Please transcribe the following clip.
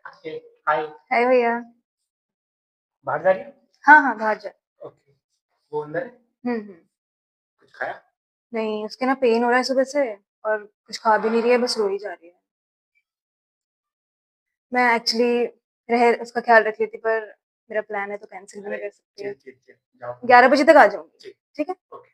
Okay, हाय। हाय भैया। बाहर जा रही हो? हाँ, हाँ, बाहर जा। ओके, वो अंदर है? हुँ। कुछ खाया? नहीं, उसके ना पेन हो रहा है सुबह से और कुछ खा भी नहीं रही है, बस रो ही जा रही है। मैं एक्चुअली रह उसका ख़्याल रख रही थी पर मेरा प्लान है तो कैंसल भी नहीं अरे! कर सकती। चिल, चिल, चिल, जाओ। 11 बजे तक आ जाऊँगी, जी, ठीक है? ओके।